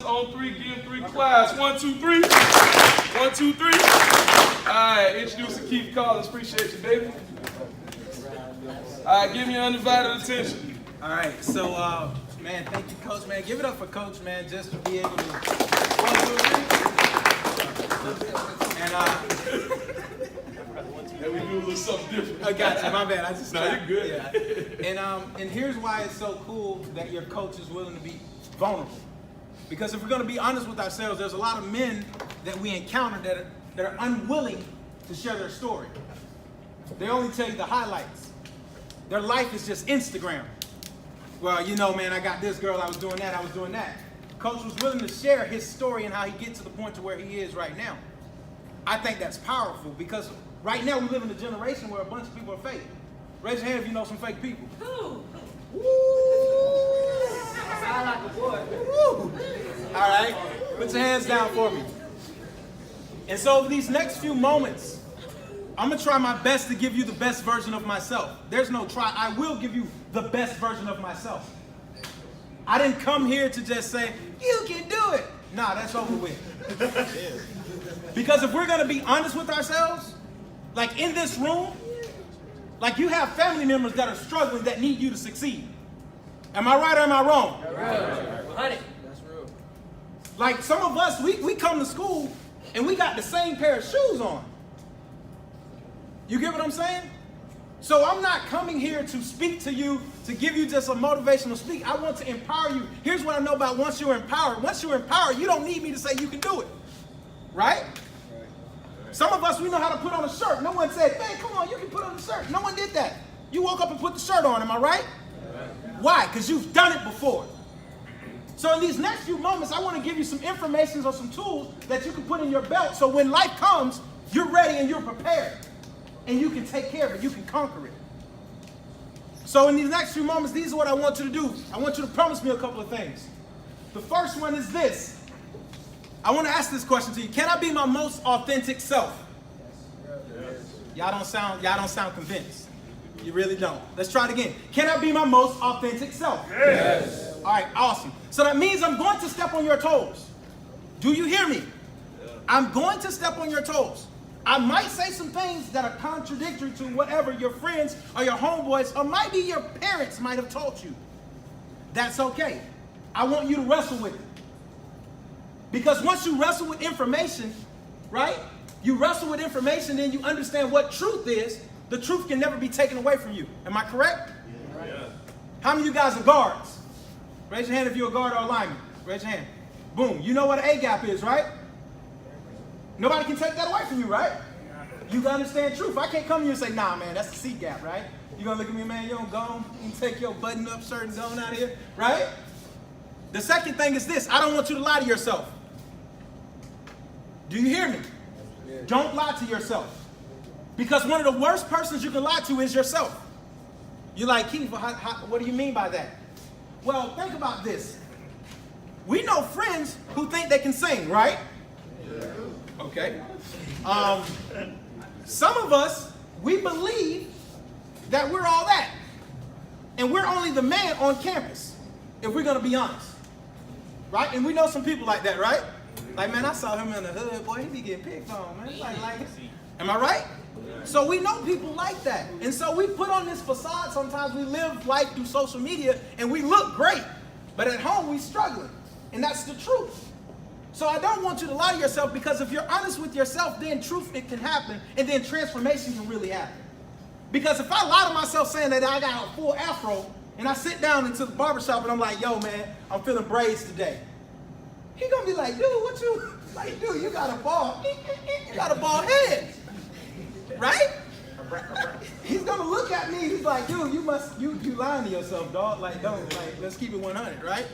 On three, give three class. 1, 2, 3. 1, 2, 3. All right, introducing Keith Collins. Appreciate you, baby. All right, give me your undivided attention. All right, so, man, thank you, Coach, man. Give it up for Coach, man, just to be able to 1, 2, 3. And we do a little something different. I got you, my bad. I just No, you're good. Yeah. And here's why it's so cool that your coach is willing to be vulnerable. Because if we're going to be honest with ourselves, there's a lot of men that we encounter that are unwilling to share their story. They only tell you the highlights. Their life is just Instagram. Well, you know, man, I got this girl, I was doing that, I was doing that. Coach was willing to share his story and how he gets to the point to where he is right now. I think that's powerful because right now we live in a generation where a bunch of people are fake. Raise your hand if you know some fake people. Who? I like a boy. Woo. All right, put your hands down for me. And so over these next few moments, I'm gonna try my best to give you the best version of myself. There's no try, I will give you the best version of myself. I didn't come here to just say, you can do it. Nah, that's over with. Because if we're gonna be honest with ourselves, like in this room, like you have family members that are struggling that need you to succeed. Am I right or am I wrong? Honey. Like some of us, we come to school and we got the same pair of shoes on. You get what I'm saying? So I'm not coming here to speak to you, to give you just a motivational speak. I want to empower you. Here's what I know about once you're empowered. Once you're empowered, you don't need me to say you can do it. Right? Some of us, we know how to put on a shirt. No one said, man, come on, you can put on a shirt. No one did that. You woke up and put the shirt on, am I right? Why? Because you've done it before. So in these next few moments, I want to give you some information or some tools that you can put in your belt so when life comes, you're ready and you're prepared. And you can take care of it. You can conquer it. So in these next few moments, these are what I want you to do. I want you to promise me a couple of things. The first one is this. I want to ask this question to you. Can I be my most authentic self? Y'all don't sound convinced. You really don't. Let's try it again. Can I be my most authentic self? Yes. All right, awesome. So that means I'm going to step on your toes. Do you hear me? I'm going to step on your toes. I might say some things that are contradictory to whatever your friends or your homeboys or maybe your parents might have taught you. That's okay. I want you to wrestle with it. Because once you wrestle with information, right? You wrestle with information, then you understand what truth is. The truth can never be taken away from you. Am I correct? Yeah. How many of you guys are guards? Raise your hand if you're a guard or a lineman. Raise your hand. Boom. You know what an A gap is, right? Nobody can take that away from you, right? You gotta understand truth. I can't come to you and say, nah, man, that's the C gap, right? You gonna look at me, man, you don't go and take your button-up shirt and go on out of here, right? The second thing is this. I don't want you to lie to yourself. Do you hear me? Yeah. Don't lie to yourself. Because one of the worst persons you can lie to is yourself. You're like, Keith, what do you mean by that? Well, think about this. We know friends who think they can sing, right? Yeah. Okay. Some of us, we believe that we're all that. And we're only the man on campus, if we're going to be honest. Right? And we know some people like that, right? Like, man, I saw him in the hood, boy, he be getting picked on, man. Like, am I right? So we know people like that. And so we put on this facade sometimes. We live life through social media, and we look great. But at home, we struggling. And that's the truth. So I don't want you to lie to yourself, because if you're honest with yourself, then truth, it can happen, and then transformation can really happen. Because if I lie to myself saying that I got a full afro, and I sit down into the barbershop and I'm like, yo, man, I'm feeling braids today. He gonna be like, dude, what you, like, dude, you got a bald head, right? He's gonna look at me, he's like, dude, you lying to yourself, dog. Like, let's keep it 100, right?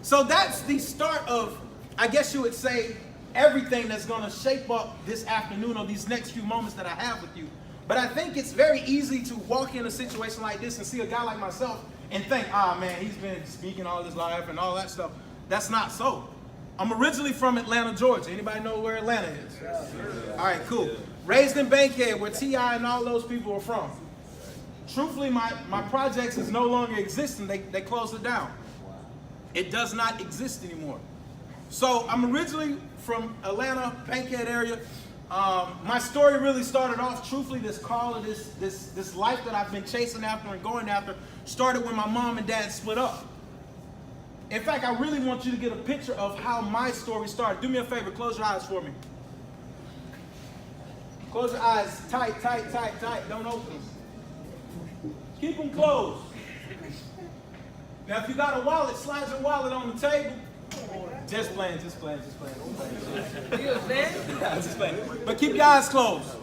So that's the start of, I guess you would say, everything that's gonna shape up this afternoon or these next few moments that I have with you. But I think it's very easy to walk in a situation like this and see a guy like myself and think, man, he's been speaking all his life and all that stuff. That's not so. I'm originally from Atlanta, Georgia. Anybody know where Atlanta is? All right, cool. Raised in Bankhead, where T.I. and all those people are from. Truthfully, my projects is no longer existing. They closed it down. It does not exist anymore. So I'm originally from Atlanta, Bankhead area. My story really started off, truthfully, this call of this life that I've been chasing after and going after started when my mom and dad split up. In fact, I really want you to get a picture of how my story started. Do me a favor, close your eyes for me. Close your eyes, tight, tight, tight, tight. Don't open them. Keep them closed. Now, if you got a wallet, slide your wallet on the table. Just playing. Just playing. But keep your eyes closed.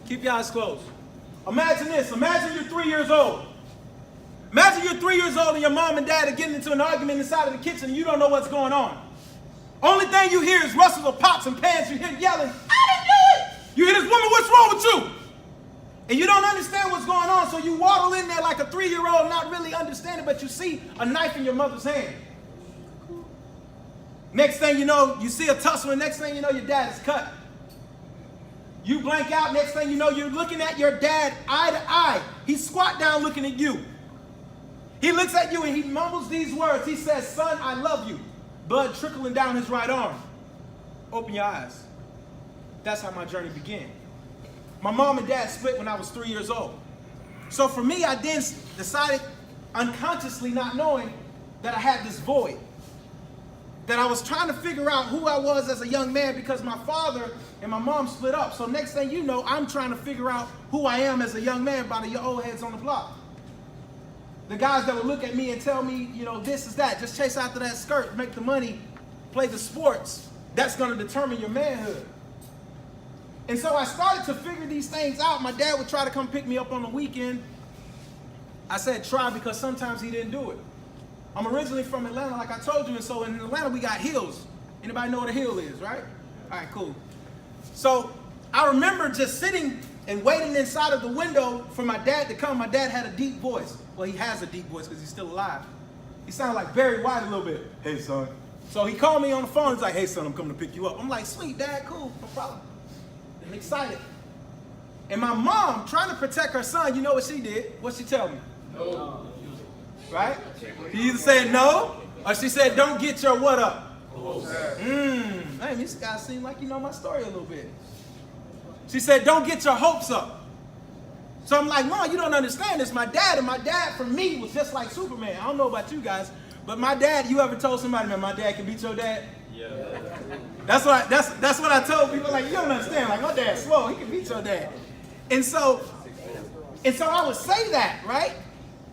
Keep your eyes closed. Imagine this. Imagine you're 3 years old. Imagine you're 3 years old and your mom and dad are getting into an argument inside of the kitchen and you don't know what's going on. Only thing you hear is rustle of pots and pans. You hear yelling, I didn't do it. You hear this woman, what's wrong with you? And you don't understand what's going on, so you waddle in there like a 3-year-old, not really understanding, but you see a knife in your mother's hand. Next thing you know, you see a tussle, and next thing you know, your dad is cut. You blank out, next thing you know, you're looking at your dad eye to eye. He's squat down looking at you. He looks at you and he mumbles these words. He says, son, I love you. Blood trickling down his right arm. Open your eyes. That's how my journey began. My mom and dad split when I was 3 years old. So for me, I then decided, unconsciously not knowing, that I had this void. That I was trying to figure out who I was as a young man because my father and my mom split up. So next thing you know, I'm trying to figure out who I am as a young man by the old heads on the block. The guys that would look at me and tell me, you know, this is that. Just chase after that skirt, make the money, play the sports. That's going to determine your manhood. And so I started to figure these things out. My dad would try to come pick me up on the weekend. I said try because sometimes he didn't do it. I'm originally from Atlanta, like I told you, and so in Atlanta we got hills. Anybody know what a hill is, right? All right, cool. So I remember just sitting and waiting inside of the window for my dad to come. My dad had a deep voice. Well, he has a deep voice because he's still alive. He sounded like Barry White a little bit. Hey, son. So he called me on the phone. He's like, hey, son, I'm coming to pick you up. I'm like, sweet, Dad, cool, no problem. I'm excited. And my mom, trying to protect her son, you know what she did? What'd she tell me? No. Right? She either said no, or she said, don't get your what up? Hey, this guy seems like you know my story a little bit. She said, don't get your hopes up. So I'm like, Mom, you don't understand this. My dad for me was just like Superman. I don't know about you guys, but my dad, you ever told somebody, man, my dad can beat your dad? Yeah. That's what I told people, like, you don't understand. Like, my dad's slow, he can beat your dad. And so I would say that, right?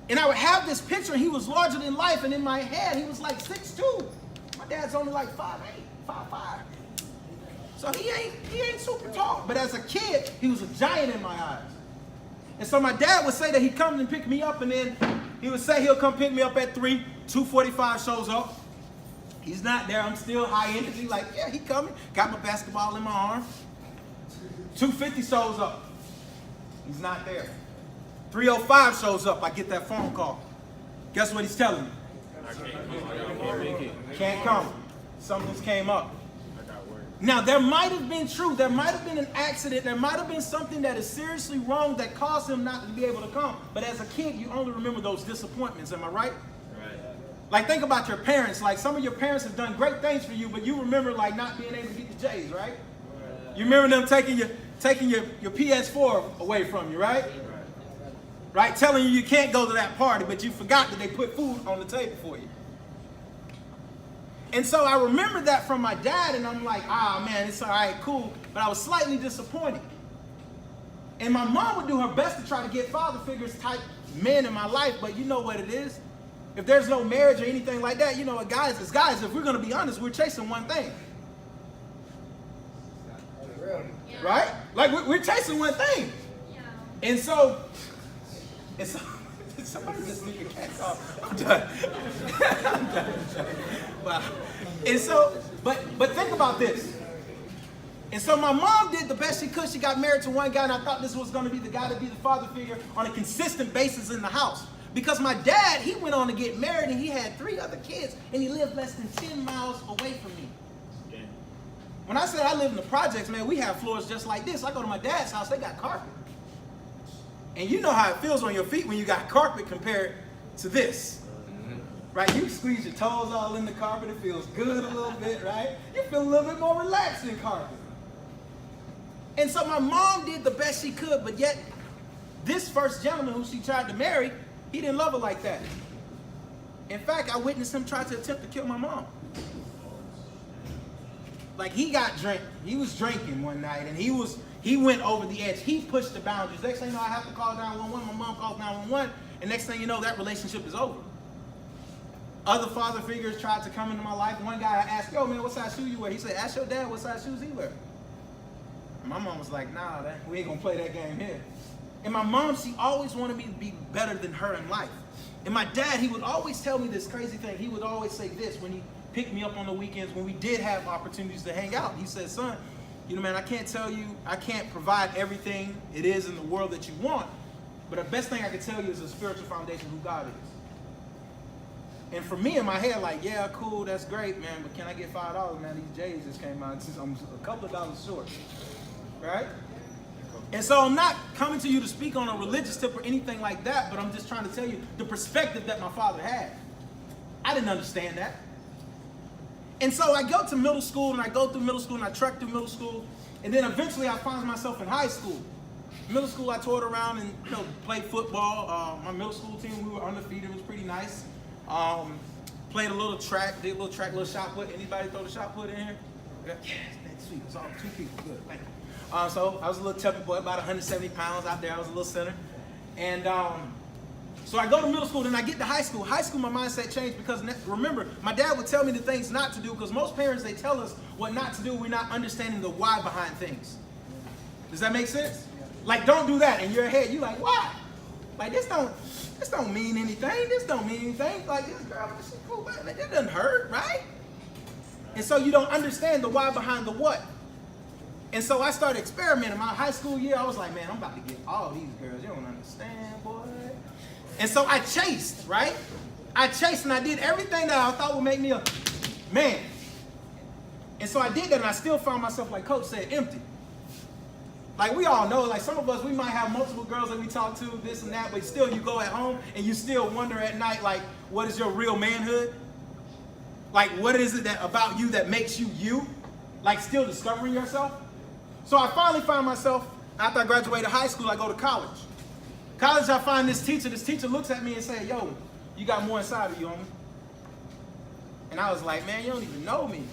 And I would have this picture, and he was larger than life, and in my head, he was like 6'2". My dad's only like 5'8", 5'5". So he ain't super tall. But as a kid, he was a giant in my eyes. And so my dad would say that he'd come and pick me up, and then he would say he'll come pick me up at 3, 2:45 shows up. He's not there, I'm still high energy, like, yeah, he coming. Got my basketball in my arm. 2:50 shows up. He's not there. 3:05 shows up, I get that phone call. Guess what he's telling me? Can't come. Something's came up. Now, there might have been truth. There might have been an accident. There might have been something that is seriously wrong that caused him not to be able to come. But as a kid, you only remember those disappointments. Am I right? Right. Like, think about your parents. Like, some of your parents have done great things for you, but you remember, like, not being able to get the J's, right? You remember them taking your PS4 away from you, right? Right? Telling you can't go to that party, but you forgot that they put food on the table for you. And so I remember that from my dad, and I'm like, man, it's all right, cool. But I was slightly disappointed. And my mom would do her best to try to get father figures type men in my life, but you know what it is? If there's no marriage or anything like that, you know what, guys, if we're going to be honest, we're chasing one thing. Right? Like, we're chasing one thing. And so somebody just leave your cats off. I'm done. I'm done. Wow. And so, but think about this. And so my mom did the best she could. She got married to one guy, and I thought this was going to be the guy to be the father figure on a consistent basis in the house. Because my dad, he went on to get married, and he had 3 other kids, and he lived less than 10 miles away from me. Okay. When I said I live in the projects, man, we have floors just like this. I go to my dad's house, they got carpet. And you know how it feels on your feet when you got carpet compared to this. right? You squeeze your toes all in the carpet. It feels good a little bit, right? You feel a little bit more relaxed in carpet. And so my mom did the best she could, but yet this first gentleman who she tried to marry, he didn't love her like that. In fact, I witnessed him try to attempt to kill my mom. Like he was drinking one night, and he went over the edge. He pushed the boundaries. Next thing you know, I have to call 911. My mom calls 911, and next thing you know, that relationship is over. Other father figures tried to come into my life. One guy I asked, yo man, what size shoe you wear? He said, ask your dad what size shoes he wear. And my mom was like, nah, we ain't gonna play that game here. And my mom, she always wanted me to be better than her in life. And my dad, he would always tell me this crazy thing. He would always say this when he picked me up on the weekends when we did have opportunities to hang out. He said, son, you know, man, I can't provide everything it is in the world that you want, but the best thing I can tell you is the spiritual foundation of who God is. And for me in my head, like, yeah, cool, that's great, man, but can I get $5, man? These J's just came out, I'm a couple of dollars short, right? And so I'm not coming to you to speak on a religious tip or anything like that, but I'm just trying to tell you the perspective that my father had. I didn't understand that. And so I go to middle school, and I go through middle school, and I trek through middle school, and then eventually I find myself in high school. Middle school, I toured around and played football. My middle school team, we were undefeated. It was pretty nice. Played a little track, did a little track, little shot put. Anybody throw the shot put in here? Yes, that's sweet. It's all 2 people. Good, thank you. So I was a little chubby boy, about 170 pounds out there. I was a little center. And so I go to middle school, then I get to high school. High school, my mindset changed because, remember, my dad would tell me the things not to do because most parents, they tell us what not to do. We're not understanding the why behind things. Does that make sense? Like, don't do that. In your head, you're like, why? Like, this don't mean anything. This don't mean anything. Like, this girl, she's cool, man. That doesn't hurt, right? And so you don't understand the why behind the what. And so I started experimenting. My high school year, I was like, man, I'm about to get all these girls. You don't understand, boy. And so I chased, right? I chased and I did everything that I thought would make me a man. And so I did that, and I still found myself, like Coach said, empty. Like we all know, like some of us, we might have multiple girls that we talk to, this and that, but still you go at home and you still wonder at night, like, what is your real manhood? Like, what is it that about you that makes you you? Like still discovering yourself? So I finally found myself, after I graduated high school, I go to college. College, I find this teacher. This teacher looks at me and says, yo, you got more inside of you, homie. And I was like, man, you don't even know me.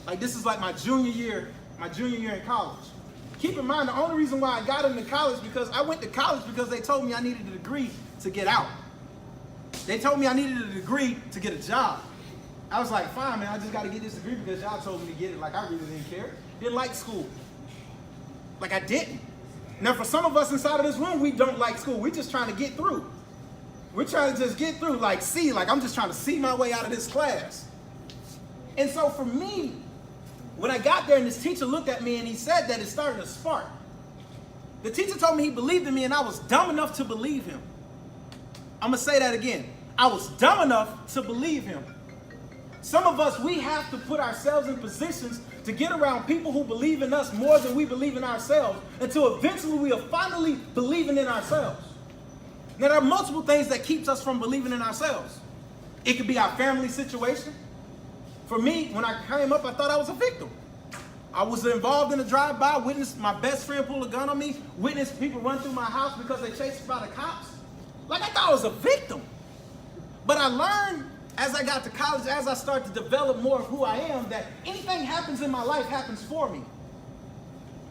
Like, this is like my junior year in college. Keep in mind, the only reason why I got into college, because I went to college because they told me I needed a degree to get out. They told me I needed a degree to get a job. I was like, fine, man, I just got to get this degree because y'all told me to get it. Like, I really didn't care. Didn't like school. Like, I didn't. Now, for some of us inside of this room, we don't like school. We're just trying to get through. We're trying to just get through, like I'm just trying to see my way out of this class. And so for me, when I got there and this teacher looked at me and he said that, it started a spark. The teacher told me he believed in me, and I was dumb enough to believe him. I'm going to say that again. I was dumb enough to believe him. Some of us, we have to put ourselves in positions to get around people who believe in us more than we believe in ourselves until eventually we are finally believing in ourselves. Now, there are multiple things that keeps us from believing in ourselves. It could be our family situation. For me, when I came up, I thought I was a victim. I was involved in a drive-by, witnessed my best friend pull a gun on me, witnessed people run through my house because they chased by the cops. Like, I thought I was a victim. But I learned as I got to college, as I started to develop more of who I am, that anything happens in my life happens for me.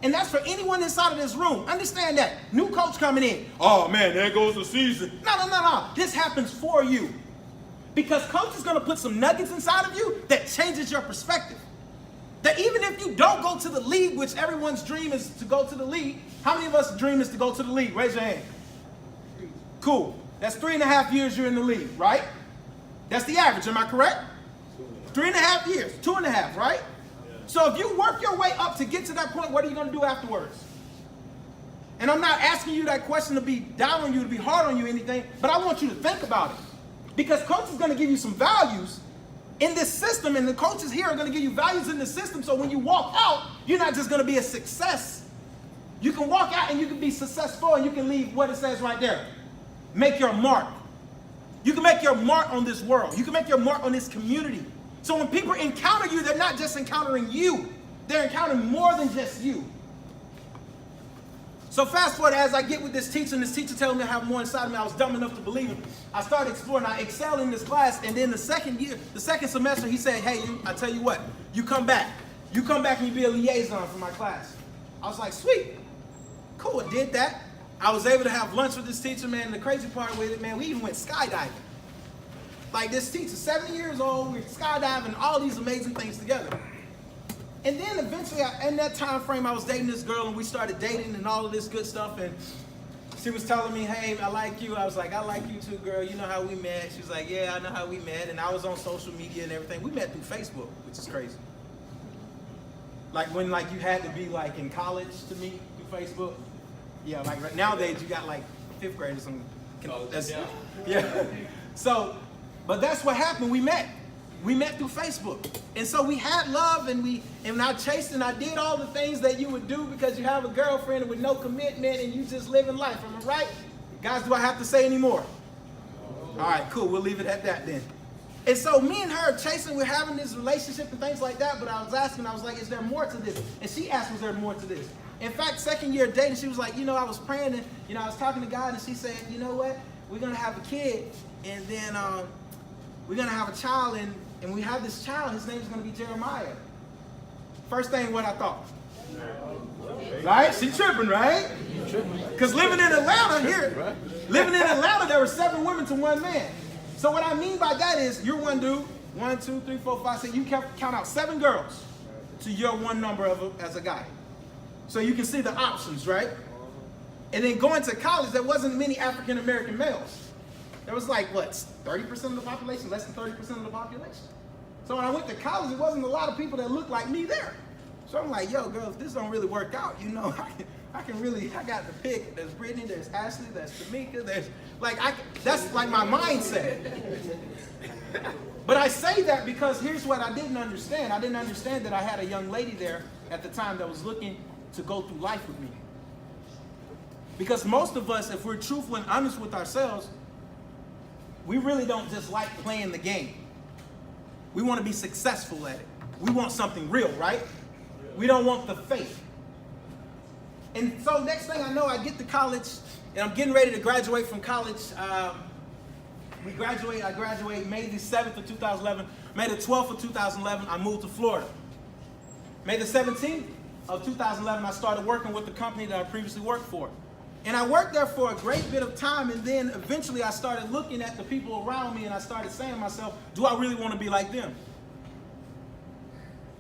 And that's for anyone inside of this room. Understand that. New coach coming in. Oh man, there goes the season. No. This happens for you. Because coach is going to put some nuggets inside of you that changes your perspective. That even if you don't go to the league, which everyone's dream is to go to the league, how many of us dream is to go to the league? Raise your hand. Cool. That's 3.5 years you're in the league, right? That's the average, am I correct? 3.5 years, 2.5, right? So if you work your way up to get to that point, what are you going to do afterwards? And I'm not asking you that question to be down on you, to be hard on you, anything, but I want you to think about it. Because coach is going to give you some values in this system, and the coaches here are going to give you values in the system, so when you walk out, you're not just going to be a success. You can walk out and you can be successful, and you can leave what it says right there. Make your mark. You can make your mark on this world. You can make your mark on this community. So when people encounter you, they're not just encountering you. They're encountering more than just you. So fast forward, as I get with this teacher telling me I have more inside of me, I was dumb enough to believe him. I started exploring, I excelled in this class, and then the second semester, he said, hey, I tell you what, you come back. You come back and you be a liaison for my class. I was like, sweet, cool, I did that. I was able to have lunch with this teacher, man. The crazy part with it, man, we even went skydiving. Like this teacher, 70 years old, we're skydiving, all these amazing things together. And then eventually, in that time frame, I was dating this girl, and we started dating and all of this good stuff. And she was telling me, hey, I like you. I was like, I like you too, girl. You know how we met? She was like, yeah, I know how we met. And I was on social media and everything. We met through Facebook, which is crazy. Like when you had to be like in college to meet through Facebook. Yeah, like right nowadays you got like 5th grade or something. Yeah. So, but that's what happened. We met. We met through Facebook. And so we had love, and I chased and I did all the things that you would do because you have a girlfriend with no commitment and you just living life. Am I right? Guys, do I have to say any more? All right, cool. We'll leave it at that then. And so me and her chasing, we're having this relationship and things like that, but I was asking, I was like, is there more to this? And she asked, was there more to this? In fact, 2nd year dating, she was like, I was praying and, I was talking to God, and she said, you know what? We're going to have a kid, and then we're going to have a child, and we have this child, his name is going to be Jeremiah. First thing, what I thought. Right? She tripping, right? Because living in Atlanta there were 7 women to 1 man. So what I mean by that is, you're one dude, 1, 2, 3, 4, 5, 6, you count out 7 girls to your 1 number as a guy. So you can see the options, right? And then going to college, there wasn't many African American males. There was like, what, 30% of the population, less than 30% of the population. So when I went to college, there wasn't a lot of people that looked like me there. So I'm like, yo, girl, if this don't really work out, I got the pick. There's Brittany, there's Ashley, there's Tamika, that's like my mindset. But I say that because here's what I didn't understand. I didn't understand that I had a young lady there at the time that was looking to go through life with me. Because most of us, if we're truthful and honest with ourselves, we really don't just like playing the game. We want to be successful at it. We want something real, right? We don't want the fake. And so next thing I know, I get to college, and I'm getting ready to graduate from college. I graduate May the 7th of 2011. May the 12th of 2011, I moved to Florida. May the 17th of 2011, I started working with the company that I previously worked for. And I worked there for a great bit of time, and then eventually I started looking at the people around me, and I started saying to myself, do I really want to be like them?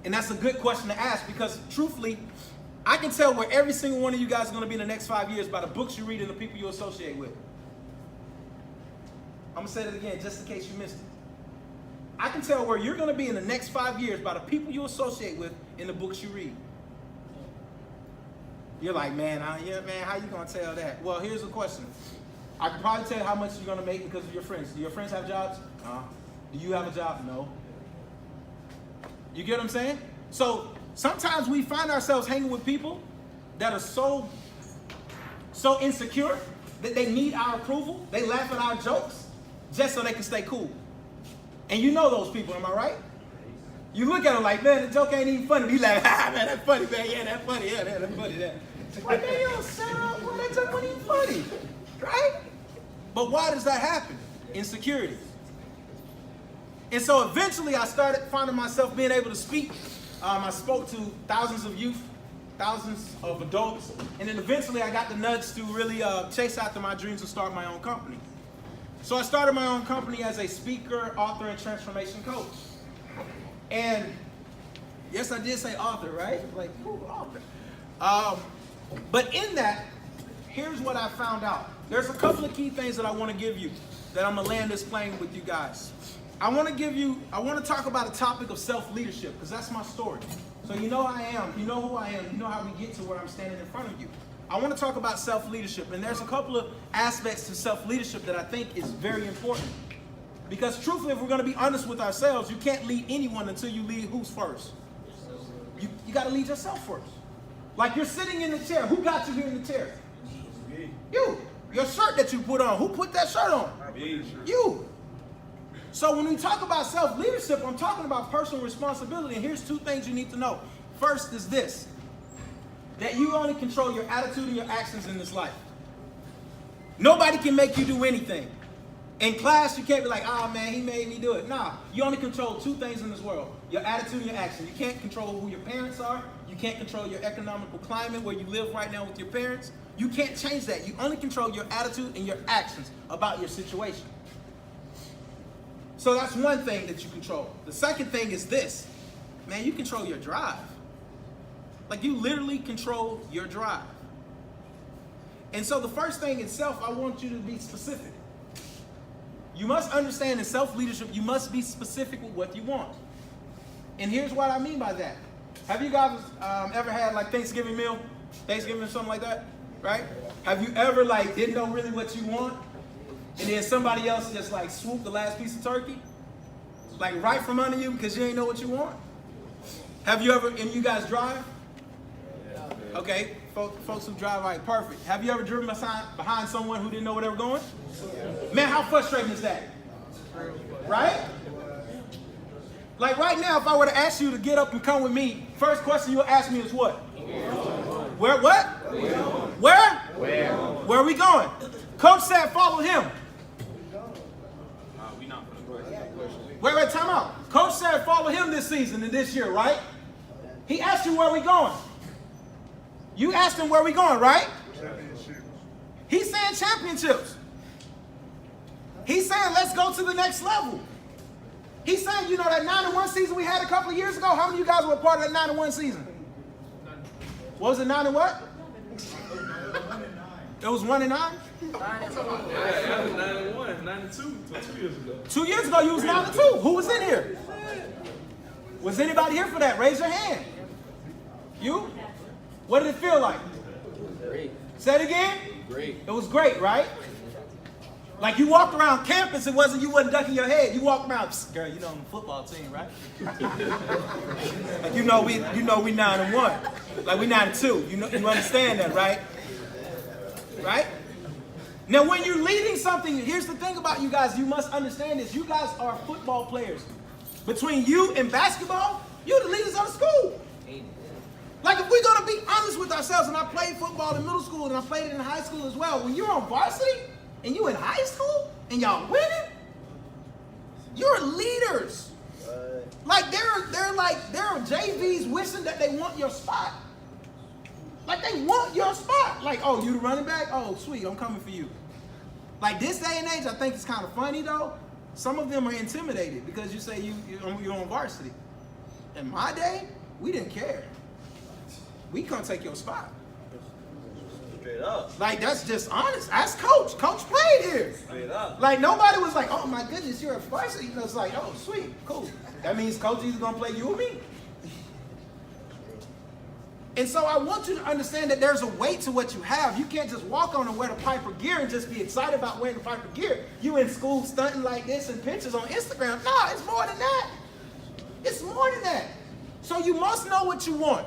And that's a good question to ask, because truthfully, I can tell where every single one of you guys is going to be in the next 5 years by the books you read and the people you associate with. I'm going to say that again just in case you missed it. I can tell where you're going to be in the next 5 years by the people you associate with in the books you read. You're like, man, how you going to tell that? Well, here's a question. I can probably tell you how much you're going to make because of your friends. Do your friends have jobs? Do you have a job? No. You get what I'm saying? So sometimes we find ourselves hanging with people that are so insecure that they need our approval. They laugh at our jokes just so they can stay cool. And you know those people, am I right? You look at them like, man, the joke ain't even funny. You like, man, that's funny, man. Yeah, that's funny. Yeah, that's funny. That. Like, man, you don't shut up. Boy, that joke wasn't even funny. Right? But why does that happen? Insecurity. And so eventually I started finding myself being able to speak. I spoke to thousands of youth, thousands of adults. And then eventually I got the nudge to really chase after my dreams and start my own company. So I started my own company as a speaker, author, and transformation coach. And yes, I did say author, right? Like, ooh, author. But in that, here's what I found out. There's a couple of key things that I want to give you that I'm going to land this plane with you guys. I want to talk about a topic of self-leadership because that's my story. So you know who I am, you know who I am, you know how we get to where I'm standing in front of you. I want to talk about self-leadership, and there's a couple of aspects to self-leadership that I think is very important. Because truthfully, if we're going to be honest with ourselves, you can't lead anyone until you lead who's first? You got to lead yourself first. Like you're sitting in the chair. Who got you here in the chair? You. Your shirt that you put on. Who put that shirt on? You. So when we talk about self-leadership, I'm talking about personal responsibility. And here's two things you need to know. First is this, that you only control your attitude and your actions in this life. Nobody can make you do anything. In class, you can't be like, oh man, he made me do it. Nah, you only control two things in this world, your attitude and your action. You can't control who your parents are. You can't control your economical climate where you live right now with your parents. You can't change that. You only control your attitude and your actions about your situation. So that's one thing that you control. The second thing is this, man, you control your drive. Like you literally control your drive. And so the first thing itself, I want you to be specific. You must understand in self-leadership, you must be specific with what you want. And here's what I mean by that. Have you guys ever had like Thanksgiving meal? Thanksgiving or something like that, right? Have you ever like didn't know really what you want? And then somebody else just like swooped the last piece of turkey? Like right from under you because you ain't know what you want? Have you ever, and you guys drive? Okay, folks who drive, right, perfect. Have you ever driven behind someone who didn't know where they were going? Man, how frustrating is that? Right? Like right now, if I were to ask you to get up and come with me, first question you'll ask me is what? Where, what? Where? Where are we going? Coach said follow him. Wait, time out. Coach said follow him this season and this year, right? He asked you where we going. You asked him where we going, right? Championships. He's saying championships. He's saying let's go to the next level. He's saying, you know, that 9-1 season we had a couple of years ago, how many of you guys were a part of that 9-1 season? What was it, 9 and what? It was 1 and 9? Yeah, it was 9 and 1, 9 and 2, 2 years ago. 2 years ago, you was 9 and 2. Who was in here? Was anybody here for that? Raise your hand. You? What did it feel like? Great. Say it again? Great. It was great, right? Like you walked around campus, you wasn't ducking your head. You walked around, girl, you know on the football team, right? Like you know we 9 and 1. Like we 9 and 2. You understand that, right? Right? Now when you're leading something, here's the thing about you guys, you must understand this. You guys are football players. Between you and basketball, you're the leaders of the school. Like if we're gonna be honest with ourselves, and I played football in middle school and I played it in high school as well. When you're on varsity and you in high school and y'all winning, you're leaders. Like there are JVs wishing that they want your spot. Like they want your spot. Like, oh, you the running back? Oh, sweet, I'm coming for you. Like this day and age, I think it's kind of funny though. Some of them are intimidated because you say you're on varsity. In my day, we didn't care. We can't take your spot. Straight up. Like that's just honest. Ask Coach. Coach played here. Straight up. Like nobody was like, oh my goodness, you're a varsity. You know, it's like, oh sweet, cool. That means Coach either gonna play you or me. And so I want you to understand that there's a weight to what you have. You can't just walk on and wear the Piper gear and just be excited about wearing the Piper gear. You in school stunting like this and pictures on Instagram. No, it's more than that. It's more than that. So you must know what you want.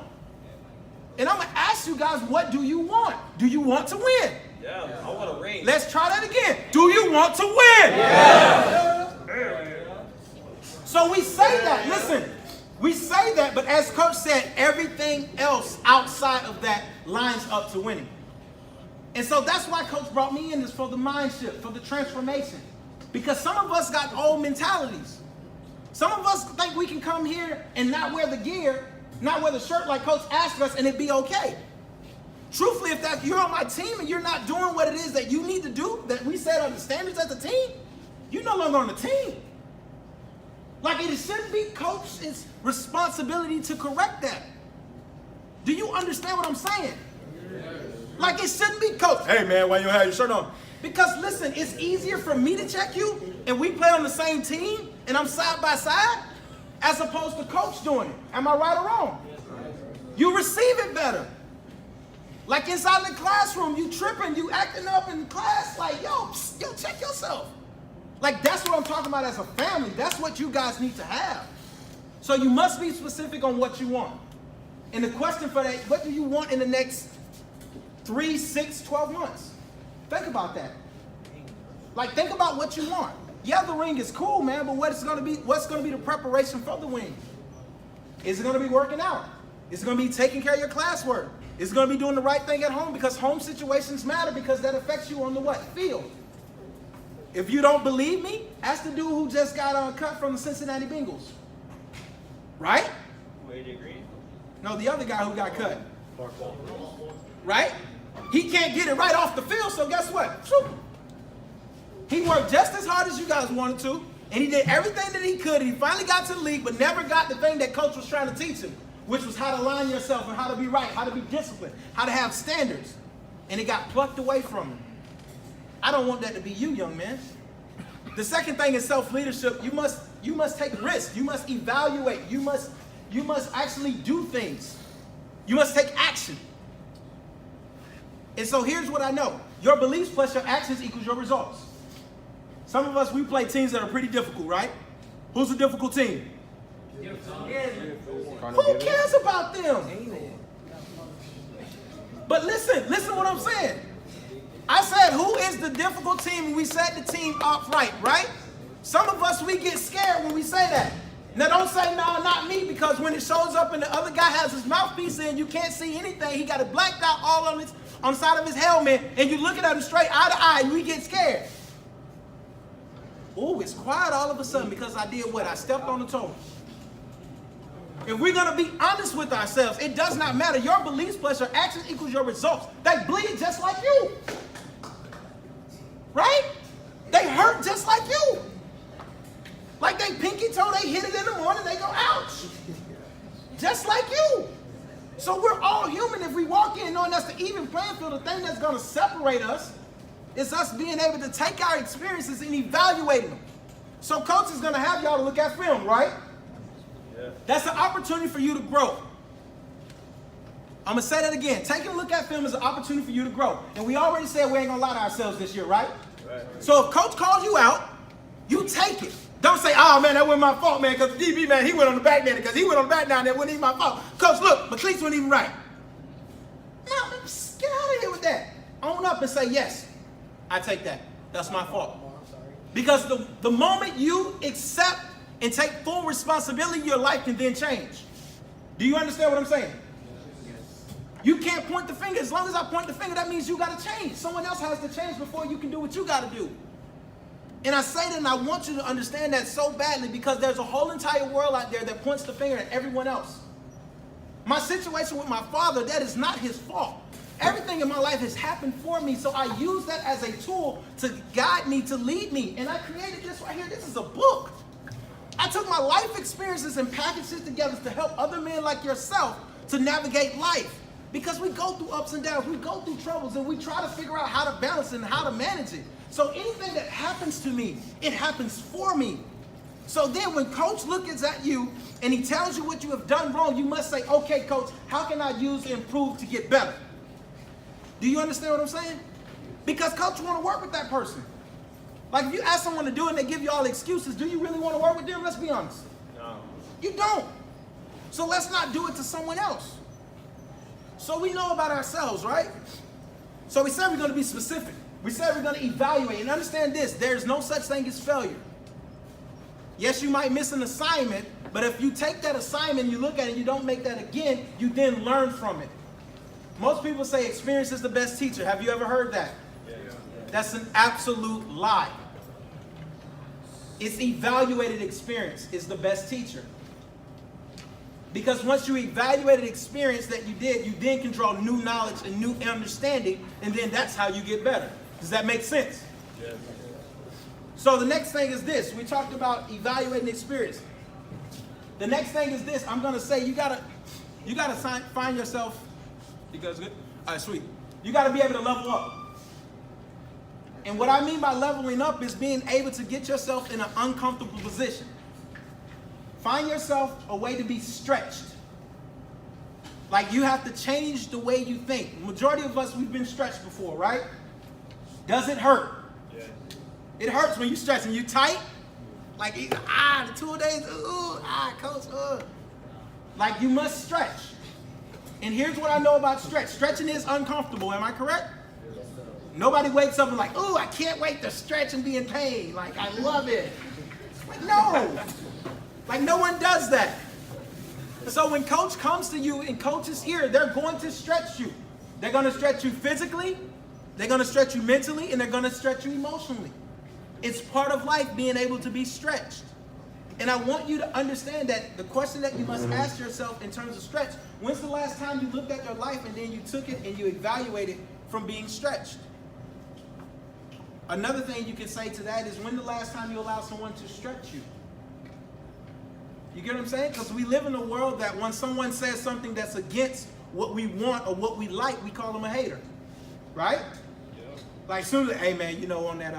And I'm going to ask you guys, what do you want? Do you want to win? Yeah, I want to ring. Let's try that again. Do you want to win? Yeah. So we say that. Listen, we say that, but as Coach said, everything else outside of that lines up to winning. And so that's why Coach brought me in, is for the mind shift, for the transformation. Because some of us got old mentalities. Some of us think we can come here and not wear the gear, not wear the shirt like Coach asked us, and it'd be okay. Truthfully, if you're on my team and you're not doing what it is that you need to do, that we set are the standards as a team, you're no longer on the team. Like it shouldn't be Coach's responsibility to correct that. Do you understand what I'm saying? Like it shouldn't be Coach, hey man, why you don't have your shirt on? Because listen, it's easier for me to check you and we play on the same team and I'm side by side as opposed to Coach doing it. Am I right or wrong? You receive it better. Like inside the classroom, you tripping, you acting up in class like, yo, check yourself. Like that's what I'm talking about as a family. That's what you guys need to have. So you must be specific on what you want. And the question for that, what do you want in the next 3, 6, 12 months? Think about that. Like think about what you want. Yeah, the ring is cool, man, but what's going to be the preparation for the ring? Is it going to be working out? Is it going to be taking care of your classwork? Is it going to be doing the right thing at home? Because home situations matter, because that affects you on the what? Field. If you don't believe me, ask the dude who just got cut from the Cincinnati Bengals. Right? AJ Green? No, the other guy who got cut. Right? He can't get it right off the field, so guess what? He worked just as hard as you guys wanted to, and he did everything that he could, and he finally got to the league, but never got the thing that coach was trying to teach him, which was how to line yourself and how to be right, how to be disciplined, how to have standards. And it got plucked away from him. I don't want that to be you, young man. The second thing is self-leadership. You must take risks. You must evaluate. You must actually do things. You must take action. And so here's what I know. Your beliefs plus your actions equals your results. Some of us, we play teams that are pretty difficult, right? Who's a difficult team? Who cares about them? But listen to what I'm saying. I said, who is the difficult team? And we set the team up right? Some of us, we get scared when we say that. Now, don't say, no, not me, because when it shows up and the other guy has his mouthpiece in, you can't see anything. He got it blacked out all on the side of his helmet, and you looking at him straight eye to eye, and we get scared. Oh, it's quiet all of a sudden because I did what? I stepped on the toe. If we're going to be honest with ourselves, it does not matter. Your beliefs plus your actions equals your results. They bleed just like you. Right? They hurt just like you. Like they pinky toe, they hit it in the morning, they go, ouch. Just like you. So we're all human. If we walk in knowing that's the even playing field, the thing that's going to separate us is us being able to take our experiences and evaluate them. So coach is going to have y'all to look at film, right? Yeah. That's an opportunity for you to grow. I'm going to say that again. Taking a look at film is an opportunity for you to grow. And we already said we ain't going to lie to ourselves this year, right? Right. So if coach calls you out, you take it. Don't say, oh, man, that wasn't my fault, man, because the DB, man, he went on the back there, because he went on the back down there, it wasn't even my fault. Coach, look, my cleats weren't even right. No, man, get out of here with that. Own up and say, yes, I take that. That's my fault. Because the moment you accept and take full responsibility, your life can then change. Do you understand what I'm saying? You can't point the finger. As long as I point the finger, that means you got to change. Someone else has to change before you can do what you got to do. And I say that, and I want you to understand that so badly, because there's a whole entire world out there that points the finger at everyone else. My situation with my father, that is not his fault. Everything in my life has happened for me, so I use that as a tool to guide me, to lead me. And I created this right here. This is a book. I took my life experiences and packaged it together to help other men like yourself to navigate life. Because we go through ups and downs, we go through troubles, and we try to figure out how to balance it and how to manage it. So anything that happens to me, it happens for me. So then when coach looks at you and he tells you what you have done wrong, you must say, okay, coach, how can I use and improve to get better? Do you understand what I'm saying? Because coach want to work with that person. Like if you ask someone to do it and they give you all the excuses, do you really want to work with them? Let's be honest. No. You don't. So let's not do it to someone else. So we know about ourselves, right? So we said we're going to be specific. We said we're going to evaluate. And understand this, there's no such thing as failure. Yes, you might miss an assignment, but if you take that assignment and you look at it and you don't make that again, you then learn from it. Most people say experience is the best teacher. Have you ever heard that? Yeah. That's an absolute lie. It's evaluated experience is the best teacher. Because once you evaluated experience that you did, you then can draw new knowledge and new understanding, and then that's how you get better. Does that make sense? Yes. So the next thing is this. We talked about evaluating experience. The next thing is this. I'm going to say you gotta find yourself. You guys good? All right, sweet. You got to be able to level up. And what I mean by leveling up is being able to get yourself in an uncomfortable position. Find yourself a way to be stretched. Like you have to change the way you think. The majority of us, we've been stretched before, right? Does it hurt? Yeah. It hurts when you stretch and you tight. Like, the 2 days, coach, Like you must stretch. And here's what I know about stretch. Stretching is uncomfortable, am I correct? Yes, sir. Nobody wakes up and like, ooh, I can't wait to stretch and be in pain. Like, I love it. Like, no. Like, no one does that. So when coach comes to you and coach is here, they're going to stretch you. They're going to stretch you physically, they're going to stretch you mentally, and they're going to stretch you emotionally. It's part of life being able to be stretched. And I want you to understand that the question that you must ask yourself in terms of stretch, when's the last time you looked at your life and then you took it and you evaluated from being stretched? Another thing you can say to that is, when the last time you allowed someone to stretch you? You get what I'm saying? Because we live in a world that when someone says something that's against what we want or what we like, we call them a hater. Right? Yeah. Like, soon as, hey man, you know, on that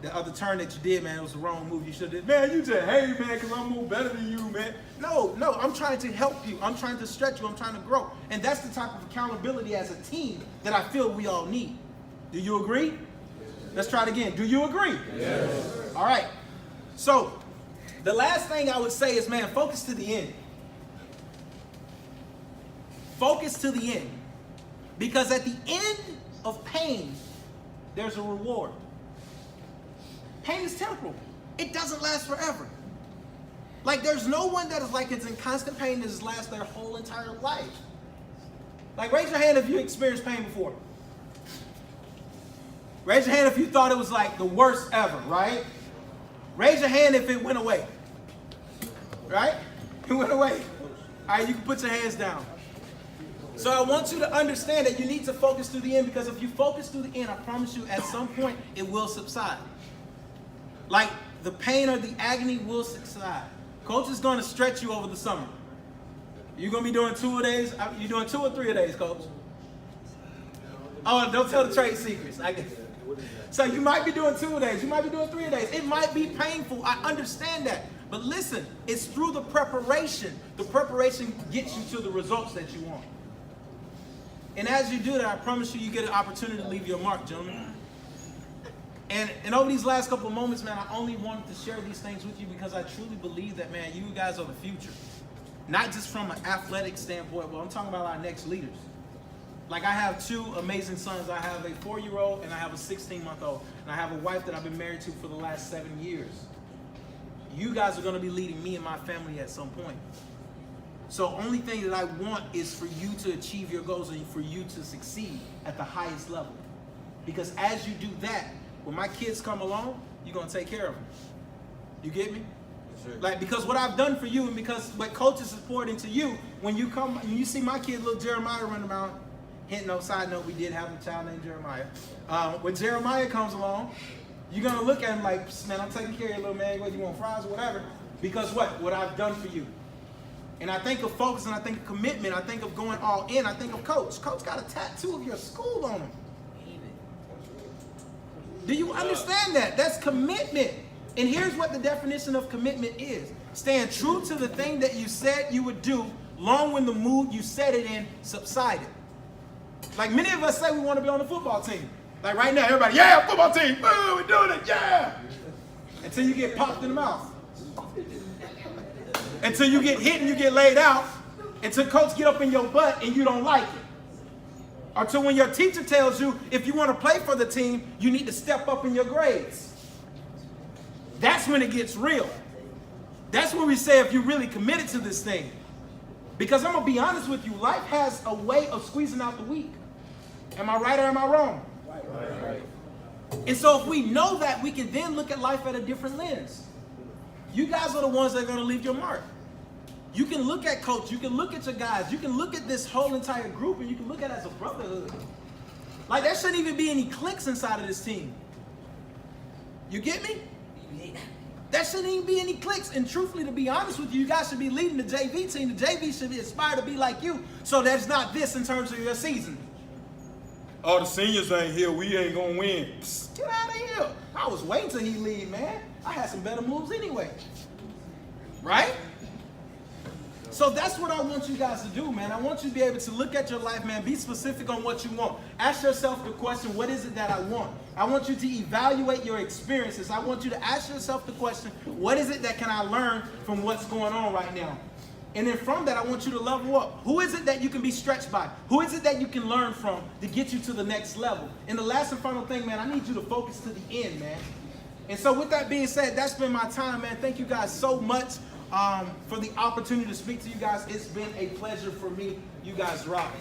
the other turn that you did, man, it was the wrong move. You should have did. Man, you just, hey man, because I'm more better than you, man. No, I'm trying to help you. I'm trying to stretch you. I'm trying to grow. And that's the type of accountability as a team that I feel we all need. Do you agree? Let's try it again. Do you agree? Yes. All right. So, the last thing I would say is, man, focus to the end. Focus to the end. Because at the end of pain, there's a reward. Pain is temporal. It doesn't last forever. Like, there's no one that is like it's in constant pain that has lasted their whole entire life. Like, raise your hand if you experienced pain before. Raise your hand if you thought it was like the worst ever, right? Raise your hand if it went away. Right? It went away. All right, you can put your hands down. So I want you to understand that you need to focus through the end, because if you focus through the end, I promise you at some point it will subside. Like, the pain or the agony will subside. Coach is going to stretch you over the summer. You're going to be doing 2 a days. You doing 2 or 3 a days, Coach? Oh, don't tell the trade secrets. So you might be doing 2 a days. You might be doing 3 a days. It might be painful. I understand that. But listen, it's through the preparation. The preparation gets you to the results that you want. And as you do that, I promise you get an opportunity to leave your mark, gentlemen. And over these last couple of moments, man, I only wanted to share these things with you because I truly believe that, man, you guys are the future. Not just from an athletic standpoint, but I'm talking about our next leaders. Like, I have 2 amazing sons. I have a 4-year-old and I have a 16-month-old. And I have a wife that I've been married to for the last 7 years. You guys are going to be leading me and my family at some point. So only thing that I want is for you to achieve your goals and for you to succeed at the highest level. Because as you do that, when my kids come along, you're going to take care of them. You get me? Yes, sir. Like, because what I've done for you and because what coaches has poured into you, when you see my kid, little Jeremiah, running around, hint note, side note, we did have a child named Jeremiah. When Jeremiah comes along, you're going to look at him like, man, I'm taking care of you, little man. What, you want fries or whatever? Because what I've done for you. And I think of focus, and I think of commitment. I think of going all in. I think of coach. Coach got a tattoo of your school on him. Do you understand that? That's commitment. And here's what the definition of commitment is. Staying true to the thing that you said you would do, long when the mood you said it in subsided. Like, many of us say we want to be on the football team. Like right now, everybody, yeah, football team, boo, we're doing it, yeah. Until you get popped in the mouth. Until you get hit and you get laid out. Until coach get up in your butt and you don't like it. Or till when your teacher tells you, if you want to play for the team, you need to step up in your grades. That's when it gets real. That's when we say if you're really committed to this thing. Because I'm going to be honest with you, life has a way of squeezing out the weak. Am I right or am I wrong? Right. And so if we know that, we can then look at life at a different lens. You guys are the ones that are going to leave your mark. You can look at coach, you can look at your guys, you can look at this whole entire group, and you can look at it as a brotherhood. Like, there shouldn't even be any cliques inside of this team. You get me? There shouldn't even be any cliques. And truthfully, to be honest with you, you guys should be leading the JV team. The JV should be aspire to be like you. So there's not this in terms of your season. Oh, the seniors ain't here. We ain't going to win. Psst, get out of here. I was waiting till he leave, man. I had some better moves anyway. Right? So that's what I want you guys to do, man. I want you to be able to look at your life, man. Be specific on what you want. Ask yourself the question, what is it that I want? I want you to evaluate your experiences. I want you to ask yourself the question, what is it that can I learn from what's going on right now? And then from that, I want you to level up. Who is it that you can be stretched by? Who is it that you can learn from to get you to the next level? And the last and final thing, man, I need you to focus to the end, man. And so with that being said, that's been my time, man. Thank you guys so much for the opportunity to speak to you guys. It's been a pleasure for me. You guys rock.